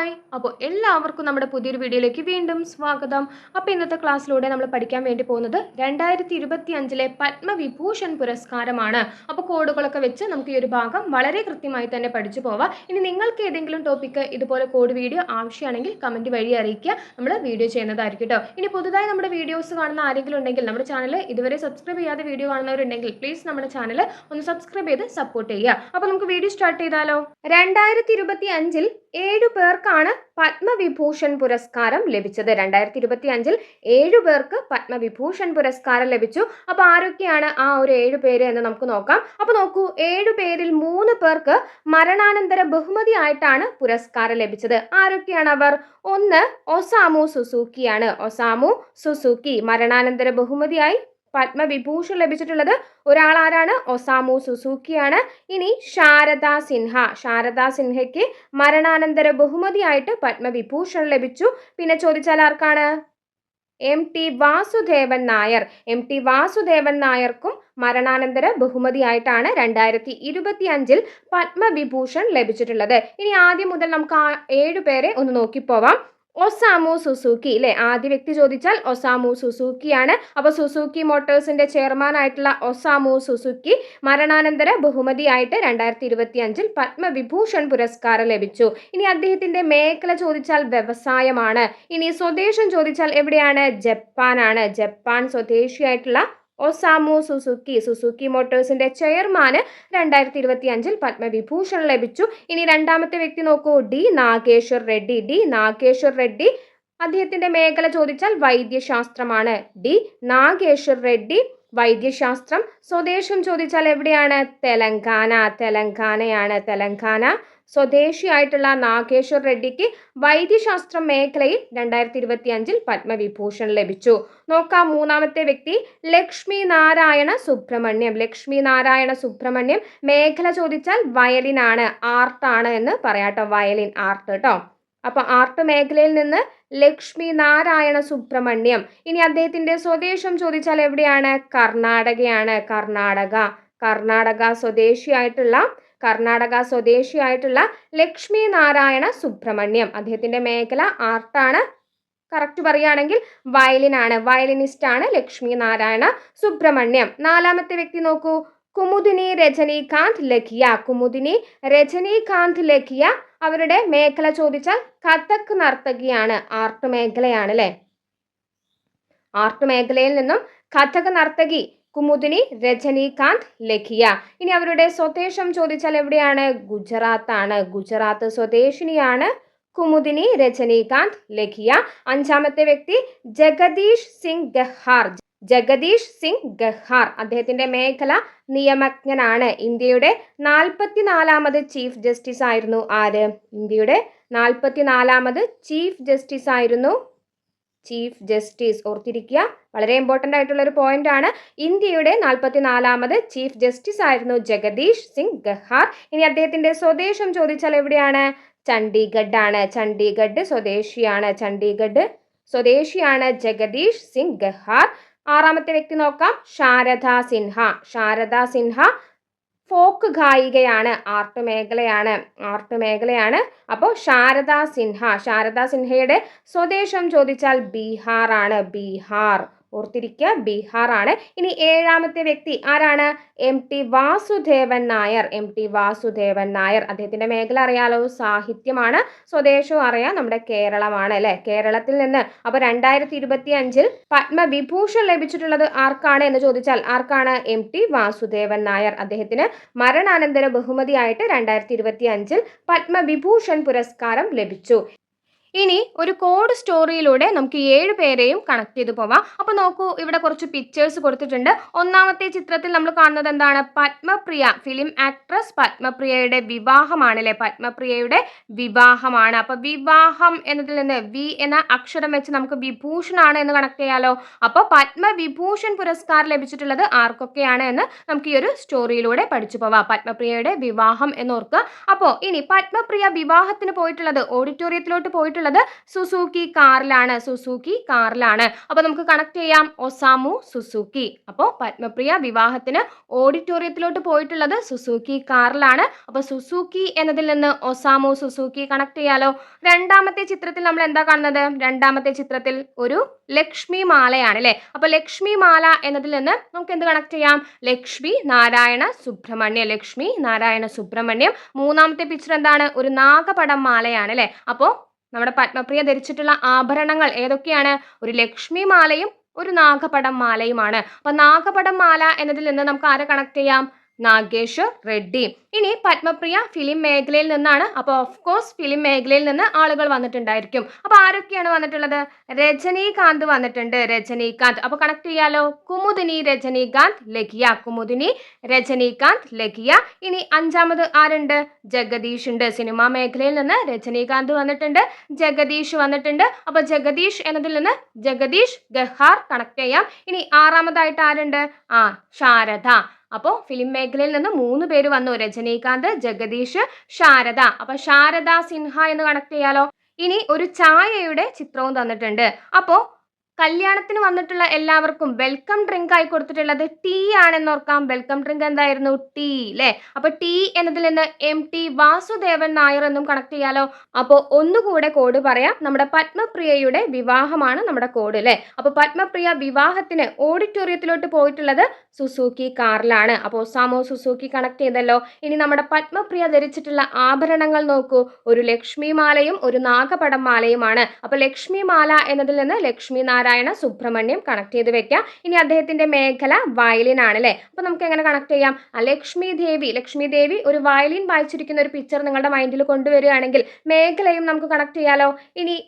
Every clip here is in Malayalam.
ഹായ്, അപ്പോൾ എല്ലാവർക്കും നമ്മുടെ പുതിയൊരു വീഡിയോയിലേക്ക് വീണ്ടും സ്വാഗതം. അപ്പോൾ ഇന്നത്തെ ക്ലാസ്സിലൂടെ നമ്മൾ പഠിക്കാൻ വേണ്ടി പോകുന്നത് 2025 പത്മവിഭൂഷൺ പുരസ്കാരമാണ്. അപ്പോൾ കോഡുകളൊക്കെ വെച്ച് നമുക്ക് ഈ ഒരു ഭാഗം വളരെ കൃത്യമായി തന്നെ പഠിച്ചു പോവാം. ഇനി നിങ്ങൾക്ക് ഏതെങ്കിലും ടോപ്പിക്ക് ഇതുപോലെ കോഡ് വീഡിയോ ആവശ്യമാണെങ്കിൽ കമൻറ്റ് വഴി അറിയിക്കുക, നമ്മൾ വീഡിയോ ചെയ്യുന്നതായിരിക്കും കേട്ടോ. ഇനി പുതുതായി നമ്മുടെ വീഡിയോസ് കാണുന്ന ആരെങ്കിലും ഉണ്ടെങ്കിൽ നമ്മുടെ ചാനൽ ഇതുവരെ സബ്സ്ക്രൈബ് ചെയ്യാതെ വീഡിയോ കാണുന്നവരുണ്ടെങ്കിൽ പ്ലീസ് നമ്മുടെ ചാനൽ ഒന്ന് സബ്സ്ക്രൈബ് ചെയ്ത് സപ്പോർട്ട് ചെയ്യുക. അപ്പോൾ നമുക്ക് വീഡിയോ സ്റ്റാർട്ട് ചെയ്താലോ. 2025 7 പേർക്കാണ് പത്മവിഭൂഷൺ പുരസ്കാരം ലഭിച്ചത്. 2025 7 പേർക്ക് പത്മവിഭൂഷൺ പുരസ്കാരം ലഭിച്ചു. അപ്പോൾ ആരൊക്കെയാണ് ആ ഒരു 7 പേര് എന്ന് നമുക്ക് നോക്കാം. അപ്പോൾ നോക്കൂ, 7 പേരിൽ 3 പേർക്ക് മരണാനന്തര ബഹുമതി ആയിട്ടാണ് പുരസ്കാരം ലഭിച്ചത്. ആരൊക്കെയാണ് അവർ? ഒന്ന് ഒസാമു സുസൂക്കിയാണ്. ഒസാമു സുസൂക്കി മരണാനന്തര ബഹുമതിയായി പത്മവിഭൂഷൺ ലഭിച്ചിട്ടുള്ളത് ഒരാൾ ആരാണ്? ഒസാമു സുസൂക്കിയാണ്. ഇനി ശാരദാ സിൻഹ. ശാരദാ സിൻഹയ്ക്ക് മരണാനന്തര ബഹുമതിയായിട്ട് പത്മവിഭൂഷൺ ലഭിച്ചു. പിന്നെ ചോദിച്ചാൽ ആർക്കാണ്? MT വാസുദേവൻ നായർ. MT വാസുദേവൻ നായർക്കും മരണാനന്തര ബഹുമതിയായിട്ടാണ് 2025 പത്മവിഭൂഷൺ ലഭിച്ചിട്ടുള്ളത്. ഇനി ആദ്യം മുതൽ നമുക്ക് ആ 7 പേരെ ഒന്ന് നോക്കിപ്പോവാം. ഒസാമു സുസൂക്കി അല്ലെ, ആദ്യ വ്യക്തി ചോദിച്ചാൽ ഒസാമു സുസൂക്കിയാണ്. അപ്പോൾ സുസൂക്കി മോട്ടോഴ്സിന്റെ ചെയർമാൻ ആയിട്ടുള്ള ഒസാമു സുസുക്കി മരണാനന്തര ബഹുമതിയായിട്ട് 2025 പത്മവിഭൂഷൺ പുരസ്കാരം ലഭിച്ചു. ഇനി അദ്ദേഹത്തിന്റെ മേഖല ചോദിച്ചാൽ വ്യവസായമാണ്. ഇനി സ്വദേശം ചോദിച്ചാൽ എവിടെയാണ്? ജപ്പാനാണ്. ജപ്പാൻ സ്വദേശിയായിട്ടുള്ള ഒസാമു സുസുക്കി, സുസുക്കി മോട്ടോഴ്സിന്റെ ചെയർമാന് 2025 പത്മവിഭൂഷൺ ലഭിച്ചു. ഇനി രണ്ടാമത്തെ വ്യക്തി നോക്കൂ, ഡി നാഗേശ്വർ റെഡ്ഡി. ഡി നാഗേശ്വർ റെഡ്ഡി, അദ്ദേഹത്തിന്റെ മേഖല ചോദിച്ചാൽ വൈദ്യശാസ്ത്രമാണ്. ഡി നാഗേശ്വർ റെഡ്ഡി വൈദ്യശാസ്ത്രം. സ്വദേശം ചോദിച്ചാൽ എവിടെയാണ്? തെലങ്കാന. തെലങ്കാനയാണ്. തെലങ്കാന സ്വദേശിയായിട്ടുള്ള നാഗേശ്വർ റെഡ്ഡിക്ക് വൈദ്യശാസ്ത്ര മേഖലയിൽ 2025 പത്മവിഭൂഷൺ ലഭിച്ചു. നോക്കാം മൂന്നാമത്തെ വ്യക്തി ലക്ഷ്മി നാരായണ സുബ്രഹ്മണ്യം. ലക്ഷ്മി നാരായണ സുബ്രഹ്മണ്യം മേഖല ചോദിച്ചാൽ വയലിനാണ്, ആർട്ടാണ് എന്ന് പറയാട്ടോ. വയലിൻ, ആർട്ട് കേട്ടോ. അപ്പൊ ആർട്ട് മേഖലയിൽ നിന്ന് ലക്ഷ്മി നാരായണ സുബ്രഹ്മണ്യം. ഇനി അദ്ദേഹത്തിന്റെ സ്വദേശം ചോദിച്ചാൽ എവിടെയാണ്? കർണാടകയാണ്. കർണാടക. കർണാടക സ്വദേശിയായിട്ടുള്ള ലക്ഷ്മി നാരായണ സുബ്രഹ്മണ്യം, അദ്ദേഹത്തിന്റെ മേഖല ആർട്ടാണ്. കറക്റ്റ് പറയുകയാണെങ്കിൽ വയലിനാണ്. വയലിനിസ്റ്റ് ആണ് ലക്ഷ്മി നാരായണ സുബ്രഹ്മണ്യം. നാലാമത്തെ വ്യക്തി നോക്കൂ, കുമുദിനി രജനീകാന്ത് ലഖിയ. കുമുദിനി രജനീകാന്ത് ലഖിയ, അവരുടെ മേഖല ചോദിച്ചാൽ കഥക് നർത്തകിയാണ്. ആർട്ട് മേഖലയാണ് അല്ലെ. ആർട്ട് മേഖലയിൽ നിന്നും കഥക് നർത്തകി കുമുദിനി രജനീകാന്ത് ലഖിയ. ഇനി അവരുടെ സ്വദേശം ചോദിച്ചാൽ എവിടെയാണ്? ഗുജറാത്ത് ആണ്. ഗുജറാത്ത് സ്വദേശിനിയാണ് കുമുദിനി രജനീകാന്ത് ലഖിയ. അഞ്ചാമത്തെ വ്യക്തി ജഗദീഷ് സിംഗ് ഗഹാർ. ജഗദീഷ് സിംഗ് ഗഹാർ, അദ്ദേഹത്തിന്റെ മേഖല നിയമജ്ഞനാണ്. ഇന്ത്യയുടെ 44ാമത് ചീഫ് ജസ്റ്റിസ് ആയിരുന്നു ആര്? ഇന്ത്യയുടെ 44ാമത് ചീഫ് ജസ്റ്റിസ് ആയിരുന്നു. ചീഫ് ജസ്റ്റിസ് ഓർത്തിരിക്കുക, വളരെ ഇമ്പോർട്ടൻ്റ് ആയിട്ടുള്ള ഒരു പോയിന്റ് ആണ്. ഇന്ത്യയുടെ 44ാമത് ചീഫ് ജസ്റ്റിസ് ആയിരുന്നു ജഗദീഷ് സിംഗ് ഗഹാർ. ഇനി അദ്ദേഹത്തിന്റെ സ്വദേശം ചോദിച്ചാൽ എവിടെയാണ്? ചണ്ഡീഗഡ് ആണ്. ചണ്ഡീഗഡ് സ്വദേശിയാണ്. ചണ്ഡീഗഡ് സ്വദേശിയാണ് ജഗദീഷ് സിംഗ് ഗഹാർ. ആറാമത്തെ വ്യക്തി നോക്കാം, ശാരദാ സിൻഹ. ശാരദാ സിൻഹ ഫോക്ക് ഗായികയാണ്. ആർട്ട് മേഖലയാണ്. അപ്പോൾ ശാരദാ സിൻഹയുടെ സ്വദേശം ചോദിച്ചാൽ ബീഹാർ ആണ്. ബീഹാർ ഓർത്തിരിക്കുക, ബീഹാർ ആണ്. ഇനി ഏഴാമത്തെ വ്യക്തി ആരാണ്? MT വാസുദേവൻ നായർ. MT വാസുദേവൻ നായർ, അദ്ദേഹത്തിന്റെ മേഖല അറിയാലോ, സാഹിത്യമാണ്. സ്വദേശവും അറിയാം, നമ്മുടെ കേരളമാണ് അല്ലെ, കേരളത്തിൽ നിന്ന്. അപ്പൊ 2025 പത്മവിഭൂഷൺ ലഭിച്ചിട്ടുള്ളത് ആർക്കാണ് എന്ന് ചോദിച്ചാൽ ആർക്കാണ്? MT വാസുദേവൻ നായർ. അദ്ദേഹത്തിന് മരണാനന്തര ബഹുമതിയായിട്ട് 2025 പത്മവിഭൂഷൺ പുരസ്കാരം ലഭിച്ചു. ഇനി ഒരു കോഡ് സ്റ്റോറിയിലൂടെ നമുക്ക് 7 പേരെയും കണക്ട് ചെയ്ത് പോവാം. അപ്പോൾ നോക്കൂ, ഇവിടെ കുറച്ച് പിക്ചേഴ്സ് കൊടുത്തിട്ടുണ്ട്. ഒന്നാമത്തെ ചിത്രത്തിൽ നമ്മൾ കാണുന്നത് എന്താണ്? പത്മപ്രിയ, ഫിലിം ആക്ട്രസ് പത്മപ്രിയയുടെ വിവാഹമാണ് അല്ലെ. പത്മപ്രിയയുടെ വിവാഹമാണ്. അപ്പൊ വിവാഹം എന്നതിൽ നിന്ന് വി എന്ന അക്ഷരം വെച്ച് നമുക്ക് വിഭൂഷണാണ് എന്ന് കണക്ട് ചെയ്യാലോ. അപ്പോൾ പത്മവിഭൂഷൺ പുരസ്കാരം ലഭിച്ചിട്ടുള്ളത് ആർക്കൊക്കെയാണ് എന്ന് നമുക്ക് ഈ ഒരു സ്റ്റോറിയിലൂടെ പഠിച്ചു പോവാം. പത്മപ്രിയയുടെ വിവാഹം എന്ന് ഓർക്കുക. അപ്പോൾ ഇനി പത്മപ്രിയ വിവാഹത്തിന് പോയിട്ടുള്ളത്, ഓഡിറ്റോറിയത്തിലോട്ട് പോയിട്ടുള്ളത് പോയിട്ടുള്ളത് സുസുക്കി കാറിലാണ്. സുസുക്കി കാറിലാണ്. അപ്പോൾ നമുക്ക് കണക്ട് ചെയ്യാം ഒസാമു സുസുക്കി. അപ്പോൾ പത്മപ്രിയ വിവാഹത്തിന് ഓഡിറ്റോറിയത്തിലോട്ട് പോയിട്ടുള്ളത് സുസുക്കി കാറിലാണ്. അപ്പോൾ സുസുക്കി എന്നതിൽ നിന്ന് ഒസാമു സുസുക്കി കണക്ട് ചെയ്യാലോ. രണ്ടാമത്തെ ചിത്രത്തിൽ നമ്മൾ എന്താ കാണുന്നത്? രണ്ടാമത്തെ ചിത്രത്തിൽ ഒരു ലക്ഷ്മി മാലയാണ് അല്ലേ. അപ്പോൾ ലക്ഷ്മി മാല എന്നതിൽ നിന്ന് നമുക്ക് എന്ത് കണക്ട് ചെയ്യാം? ലക്ഷ്മി നാരായണ സുബ്രഹ്മണ്യം. ലക്ഷ്മി നാരായണ സുബ്രഹ്മണ്യം. മൂന്നാമത്തെ പിക്ചർ എന്താണ്? ഒരു നാഗപടം മാലയാണ് അല്ലേ. അപ്പോൾ നമ്മുടെ പത്മപ്രിയ ധരിച്ചിട്ടുള്ള ആഭരണങ്ങൾ ഏതൊക്കെയാണ്? ഒരു ലക്ഷ്മി മാലയും ഒരു നാഗപടം മാലയുമാണ്. അപ്പൊ നാഗപടം മാല എന്നതിൽ നിന്ന് നമുക്ക് ആരെ കണക്ട് ചെയ്യാം? നാഗേശ്വർ റെഡ്ഡി. ഇനി പത്മപ്രിയ ഫിലിം മേഖലയിൽ നിന്നാണ്. അപ്പോൾ ഓഫ് കോഴ്സ് ഫിലിം മേഖലയിൽ നിന്ന് ആളുകൾ വന്നിട്ടുണ്ടായിരിക്കും. അപ്പോൾ ആരൊക്കെയാണ് വന്നിട്ടുള്ളത്? രജനീകാന്ത് വന്നിട്ടുണ്ട്. രജനീകാന്ത്. അപ്പോൾ കണക്ട് ചെയ്യാലോ. കുമുദിനി രജനീകാന്ത് ലഖിയ. കുമുദിനി രജനീകാന്ത് ലഖിയ. ഇനി അഞ്ചാമത് ആരുണ്ട്? ജഗദീഷ് ഉണ്ട്. സിനിമാ മേഖലയിൽ നിന്ന് രജനീകാന്ത് വന്നിട്ടുണ്ട്, ജഗദീഷ് വന്നിട്ടുണ്ട്. അപ്പോൾ ജഗദീഷ് എന്നതിൽ നിന്ന് ജഗദീഷ് ഗഹാർ കണക്ട് ചെയ്യാം. ഇനി ആറാമതായിട്ട് ആരുണ്ട്? ശാരദ. അപ്പോൾ ഫിലിം മേഖലയിൽ നിന്ന് 3 പേര് വന്നു. രജനീകാന്ത്, ജഗദീഷ്, ശാരദ. അപ്പൊ ശാരദ സിൻഹ എന്ന് കണക്ട് ചെയ്യാലോ. ഇനി ഒരു ചായയുടെ ചിത്രവും തന്നിട്ടുണ്ട്. അപ്പോൾ കല്യാണത്തിന് വന്നിട്ടുള്ള എല്ലാവർക്കും വെൽക്കം ഡ്രിങ്ക് ആയി കൊടുത്തിട്ടുള്ളത് ടീ ആണെന്ന് ഓർക്കാം. വെൽക്കം ഡ്രിങ്ക് എന്തായിരുന്നു? ടീ അല്ലേ. അപ്പൊ ടീ എന്നതിൽ നിന്ന് MT വാസുദേവൻ നായർ എന്നും കണക്ട് ചെയ്യാലോ. അപ്പോൾ ഒന്നുകൂടെ കോഡ് പറയാം. നമ്മുടെ പത്മപ്രിയയുടെ വിവാഹമാണ് നമ്മുടെ കോഡ് അല്ലേ. അപ്പൊ പത്മപ്രിയ വിവാഹത്തിന് ഓഡിറ്റോറിയത്തിലോട്ട് പോയിട്ടുള്ളത് സുസുക്കി കാറിലാണ്. അപ്പോൾ ഒസാമു സുസുക്കി കണക്ട് ചെയ്തല്ലോ. ഇനി നമ്മുടെ പത്മപ്രിയ ധരിച്ചിട്ടുള്ള ആഭരണങ്ങൾ നോക്കൂ. ഒരു ലക്ഷ്മി മാലയും ഒരു നാഗപടം മാലയുമാണ്. അപ്പൊ ലക്ഷ്മി മാല എന്നതിൽ നിന്ന് ലക്ഷ്മി നാരായണ സുബ്രഹ്മണ്യം കണക്ട് ചെയ്ത് വെക്കാം. ഇനി അദ്ദേഹത്തിന്റെ മേഖല വയലിൻ ആണ് അല്ലേ. അപ്പൊ നമുക്ക് എങ്ങനെ കണക്ട് ചെയ്യാം? ലക്ഷ്മി ദേവി ഒരു വയലിൻ വായിച്ചിരിക്കുന്ന ഒരു പിക്ചർ നിങ്ങളുടെ മൈൻഡിൽ കൊണ്ടുവരികയാണെങ്കിൽ മേഖലയും നമുക്ക് കണക്ട് ചെയ്യാലോ. ഇനി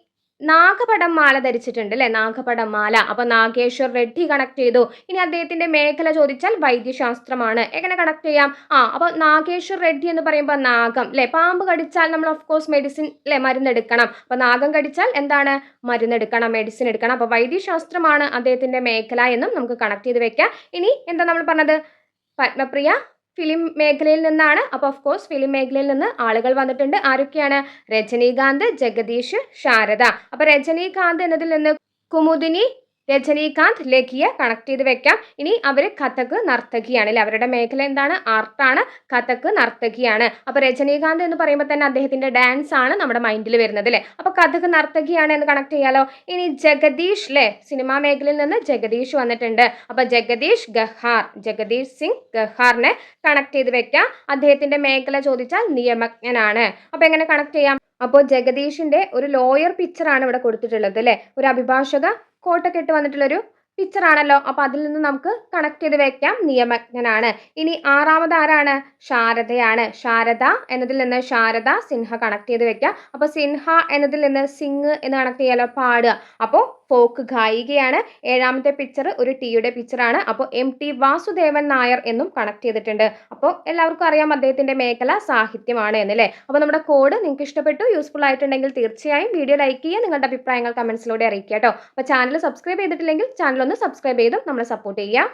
നാഗപടം മാല ധരിച്ചിട്ടുണ്ട് അല്ലെ. നാഗപടം മാല. അപ്പൊ നാഗേശ്വർ റെഡ്ഡി കണക്ട് ചെയ്തു. ഇനി അദ്ദേഹത്തിന്റെ മേഖല ചോദിച്ചാൽ വൈദ്യശാസ്ത്രമാണ്. എങ്ങനെ കണക്ട് ചെയ്യാം? അപ്പൊ നാഗേശ്വർ റെഡ്ഡി എന്ന് പറയുമ്പോൾ നാഗം അല്ലെ. പാമ്പ് കടിച്ചാൽ നമ്മൾ ഓഫ് കോഴ്സ് മെഡിസിൻ അല്ലെ, മരുന്നെടുക്കണം. അപ്പൊ നാഗം കടിച്ചാൽ എന്താണ്? മരുന്നെടുക്കണം, മെഡിസിൻ എടുക്കണം. അപ്പൊ വൈദ്യശാസ്ത്രമാണ് അദ്ദേഹത്തിന്റെ മേഖല എന്നും നമുക്ക് കണക്ട് ചെയ്ത് വെക്കാം. ഇനി എന്താ നമ്മൾ പറഞ്ഞത്? പത്മപ്രിയ ഫിലിം മേഖലയിൽ നിന്നാണ്. അപ്പോൾ ഓഫ് കോഴ്സ് ഫിലിം മേഖലയിൽ നിന്ന് ആളുകൾ വന്നിട്ടുണ്ട്. ആരൊക്കെയാണ്? രജനീകാന്ത്, ജഗദീഷ്, ശാരദ. അപ്പോൾ രജനീകാന്ത് എന്നതിൽ നിന്ന് കുമുദിനി രജനീകാന്ത് ലഖിയ കണക്ട് ചെയ്ത് വെക്കാം. ഇനി അവർ കഥക് നർത്തകിയാണ് അല്ലെ. അവരുടെ മേഖല എന്താണ്? ആർട്ടാണ്. കഥക് നർത്തകിയാണ്. അപ്പൊ രജനീകാന്ത് എന്ന് പറയുമ്പോൾ തന്നെ അദ്ദേഹത്തിന്റെ ഡാൻസ് ആണ് നമ്മുടെ മൈൻഡിൽ വരുന്നത് അല്ലെ. അപ്പൊ കഥക് നർത്തകിയാണ് എന്ന് കണക്ട് ചെയ്യാലോ. ഇനി ജഗദീഷ് അല്ലെ, സിനിമാ മേഖലയിൽ നിന്ന് ജഗദീഷ് വന്നിട്ടുണ്ട്. അപ്പൊ ജഗദീഷ് സിംഗ് ഗഹാറിനെ കണക്ട് ചെയ്ത് വെക്കാം. അദ്ദേഹത്തിന്റെ മേഖല ചോദിച്ചാൽ നിയമജ്ഞനാണ്. അപ്പൊ എങ്ങനെ കണക്ട് ചെയ്യാം? അപ്പോൾ ജഗദീഷിന്റെ ഒരു ലോയർ പിക്ചർ ആണ് ഇവിടെ കൊടുത്തിട്ടുള്ളത് അല്ലെ. ഒരു അഭിഭാഷക കോട്ടൊക്കെ ഇട്ട് വന്നിട്ടുള്ളൊരു പിക്ചർ ആണല്ലോ. അപ്പൊ അതിൽ നിന്ന് നമുക്ക് കണക്ട് ചെയ്ത് വെക്കാം. നിയമജ്ഞനാണ്. ഇനി ആറാമത് ആരാണ്? ശാരദയാണ്. ശാരദ എന്നതിൽ നിന്ന് ശാരദ സിൻഹ കണക്ട് ചെയ്ത് വെക്കാം. അപ്പൊ സിൻഹ എന്നതിൽ നിന്ന് സിംഗ് എന്ന് കണക്ട് ചെയ്യാലോ. പാടുക. അപ്പോൾ ഫോക്ക് ഗായികയാണ്. ഏഴാമത്തെ പിക്ചർ ഒരു ടീയുടെ പിക്ചറാണ്. അപ്പോൾ MT വാസുദേവൻ നായർ എന്നും കണക്ട് ചെയ്തിട്ടുണ്ട്. അപ്പോൾ എല്ലാവർക്കും അറിയാം അദ്ദേഹത്തിന്റെ മേഖല സാഹിത്യമാണ് എന്നല്ലേ. അപ്പോൾ നമ്മുടെ കോഡ് നിങ്ങൾക്ക് ഇഷ്ടപ്പെട്ടു, യൂസ്ഫുൾ ആയിട്ടുണ്ടെങ്കിൽ തീർച്ചയായും വീഡിയോ ലൈക്ക് ചെയ്യുക, നിങ്ങളുടെ അഭിപ്രായങ്ങൾ കമന്റ്സിലൂടെ അറിയിക്കുക കേട്ടോ. അപ്പോൾ ചാനൽ സബ്സ്ക്രൈബ് ചെയ്തിട്ടില്ലെങ്കിൽ ചാനൽ ഒന്ന് സബ്സ്ക്രൈബ് ചെയ്തും നമ്മളെ സപ്പോർട്ട് ചെയ്യുക.